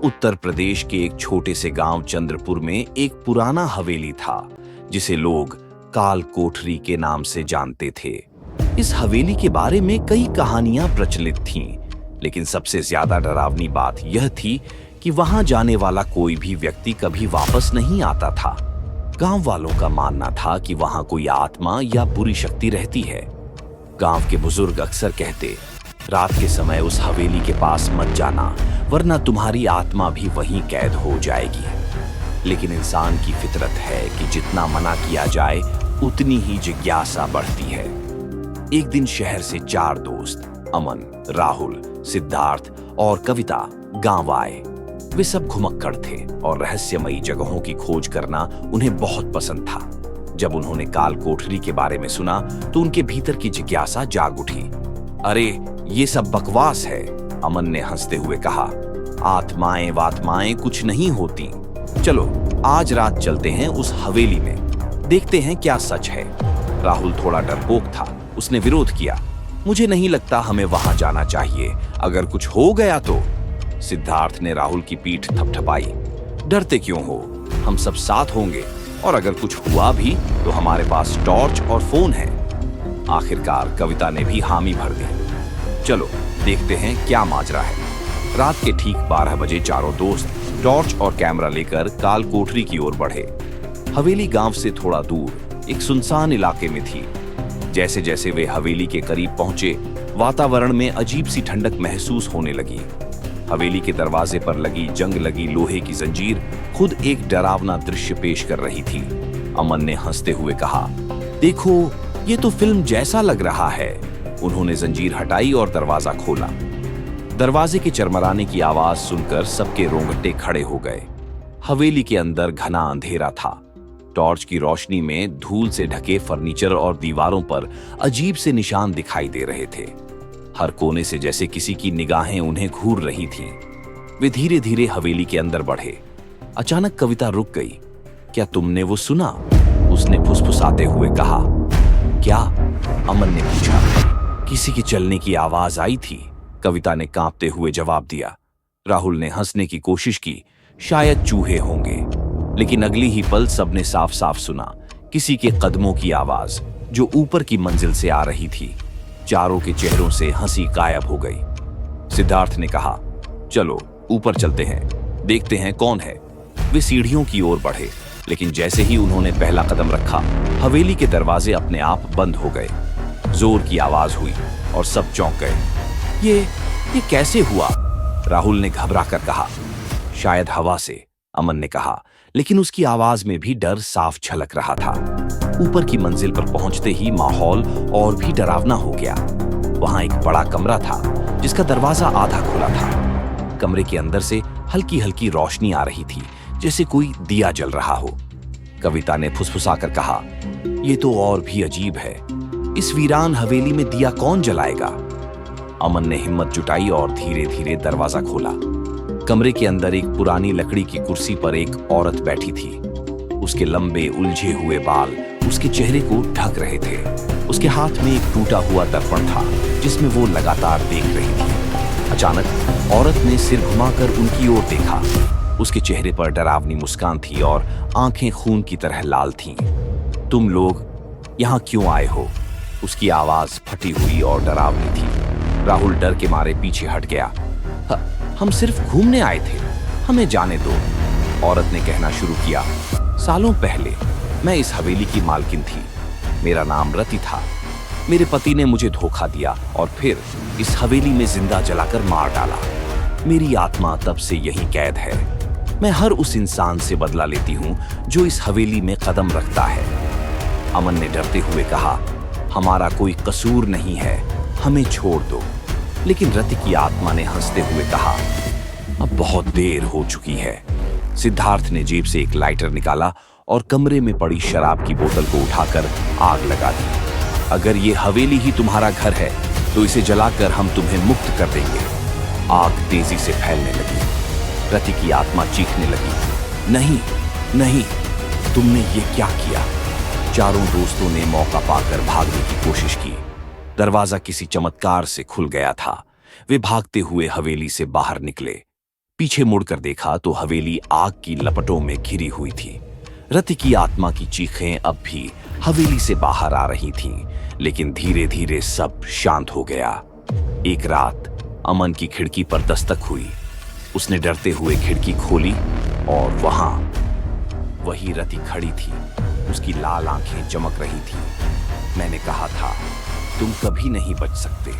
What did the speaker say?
उत्तर प्रदेश के एक छोटे से गांव चंद्रपुर में एक पुराना हवेली था जिसे लोग काल कोठरी के नाम से जानते थे। इस हवेली के बारे में कई कहानियां प्रचलित थीं, लेकिन सबसे ज्यादा डरावनी बात यह थी कि वहां जाने वाला कोई भी व्यक्ति कभी वापस नहीं आता था। गांव वालों का मानना था कि वहां कोई आत्मा या बुरी शक्ति रहती है। गांव के बुजुर्ग अक्सर कहते, रात के समय उस हवेली के पास मत जाना, वरना तुम्हारी आत्मा भी वहीं कैद हो जाएगी। लेकिन इंसान की फितरत है कि जितना मना किया जाए उतनी ही जिज्ञासा बढ़ती है। एक दिन शहर से 4 दोस्त अमन, राहुल, सिद्धार्थ और कविता गांव आए। वे सब घुमक्कड़ थे और रहस्यमयी जगहों की खोज करना उन्हें बहुत पसंद था। जब उन्होंने काल कोठरी के बारे में सुना तो उनके भीतर की जिज्ञासा जाग उठी। अरे ये सब बकवास है, अमन ने हंसते हुए कहा। आत्माएं वात्माएं कुछ नहीं होती। चलो आज रात चलते हैं उस हवेली में, देखते हैं क्या सच है। राहुल थोड़ा डरपोक था, उसने विरोध किया। मुझे नहीं लगता हमें वहां जाना चाहिए, अगर कुछ हो गया तो। सिद्धार्थ ने राहुल की पीठ थपथपाई। डरते क्यों हो, हम सब साथ होंगे, और अगर कुछ हुआ भी तो हमारे पास टॉर्च और फोन है। आखिरकार कविता ने भी हामी भर दी। चलो देखते हैं क्या माजरा है। रात के ठीक 12 बजे चारों दोस्त टॉर्च और कैमरा लेकर काल कोठरी की ओर बढ़े। हवेली गांव से थोड़ा दूर एक सुनसान इलाके में थी। जैसे जैसे वे हवेली के करीब पहुंचे, वातावरण में अजीब सी ठंडक महसूस होने लगी। हवेली के दरवाजे पर लगी जंग लगी लोहे की जंजीर खुद एक डरावना दृश्य पेश कर रही थी। अमन ने हंसते हुए कहा, देखो ये तो फिल्म जैसा लग रहा है। उन्होंने जंजीर हटाई और दरवाजा खोला। दरवाजे के चरमराने की आवाज सुनकर सबके रोंगटे खड़े हो गए। हवेली के अंदर घना अंधेरा था। टॉर्च की रोशनी में धूल से ढके फर्नीचर और दीवारों पर अजीब से निशान दिखाई दे रहे थे। हर कोने से जैसे किसी की निगाहें उन्हें घूर रही थीं। वे धीरे धीरे हवेली के अंदर बढ़े। अचानक कविता रुक गई। क्या तुमने वो सुना? उसने फुसफुसाते हुए कहा। क्या? अमन ने पूछा। किसी की चलने की आवाज आई थी, कविता ने कांपते हुए जवाब दिया। राहुल ने हंसने की कोशिश की, शायद चूहे होंगे। लेकिन अगली ही पल सबने साफ साफ सुना किसी के कदमों की आवाज जो ऊपर की मंजिल से आ रही थी। चारों के चेहरों से हंसी गायब हो गई। सिद्धार्थ ने कहा, चलो ऊपर चलते हैं, देखते हैं कौन है। वे सीढ़ियों की ओर बढ़े, लेकिन जैसे ही उन्होंने पहला कदम रखा, हवेली के दरवाजे अपने आप बंद हो गए। जोर की आवाज हुई और सब चौंक गए। ये कैसे हुआ? राहुल ने घबरा कर कहा। शायद हवा से, अमन ने कहा, लेकिन उसकी आवाज में भी डर साफ झलक रहा था। ऊपर की मंजिल पर पहुंचते ही माहौल और भी डरावना हो गया। वहां एक बड़ा कमरा था जिसका दरवाजा आधा खुला था। कमरे के अंदर से हल्की हल्की रोशनी आ रही थी, जैसे कोई दिया जल रहा हो। कविता ने फुसफुसाकर कहा, ये तो और भी अजीब है। इस वीरान हवेली में दिया कौन जलाएगा? अमन ने हिम्मत जुटाई और धीरे धीरे दरवाजा खोला। कमरे के अंदर एक पुरानी लकड़ी की कुर्सी पर एक औरत बैठी थी। उसके लंबे उलझे हुए बाल उसके चेहरे को ढक रहे थे। उसके हाथ में एक टूटा हुआ दर्पण था जिसमें वो लगातार देख रही थी। अचानक औरत ने सिर घुमाकर उनकी ओर देखा। उसके चेहरे पर डरावनी मुस्कान थी और आंखें खून की तरह लाल थीं। तुम लोग यहाँ क्यों आए हो? उसकी आवाज फटी हुई और डरावनी थी। राहुल डर के मारे पीछे हट गया। हम सिर्फ घूमने आए थे, हमें जाने दो, औरत ने कहना शुरू किया। सालों पहले मैं इस हवेली की मालकिन थी। मेरा नाम रति था। मेरे पति ने मुझे धोखा दिया और फिर इस हवेली में जिंदा जलाकर मार डाला। मेरी आत्मा तब से यहीं कैद है। मैं हर उस इंसान से बदला लेती हूँ जो इस हवेली में कदम रखता है। अमन ने डरते हुए कहा, हमारा कोई कसूर नहीं है, हमें छोड़ दो। लेकिन रति की आत्मा ने हंसते हुए कहा, अब बहुत देर हो चुकी है। सिद्धार्थ ने जेब से एक लाइटर निकाला और कमरे में पड़ी शराब की बोतल को उठाकर आग लगा दी। अगर ये हवेली ही तुम्हारा घर है तो इसे जलाकर हम तुम्हें मुक्त कर देंगे। आग तेजी से फैलने लगी। रति की आत्मा चीखने लगी, नहीं नहीं, तुमने ये क्या किया? चारों दोस्तों ने मौका पाकर भागने की कोशिश की। दरवाजा किसी चमत्कार से खुल गया था, वे भागते हुए हवेली से बाहर निकले। पीछे मुड़कर देखा तो हवेली आग की लपटों में घिरी हुई थी। रति की आत्मा की चीखें अब भी हवेली से बाहर आ रही थीं, लेकिन धीरे धीरे सब शांत हो गया। एक रात अमन की खिड़की पर दस्तक हुई। उसने डरते हुए खिड़की खोली और वहां वही रति खड़ी थी। उसकी लाल आंखें चमक रही थी। मैंने कहा था, तुम कभी नहीं बच सकते।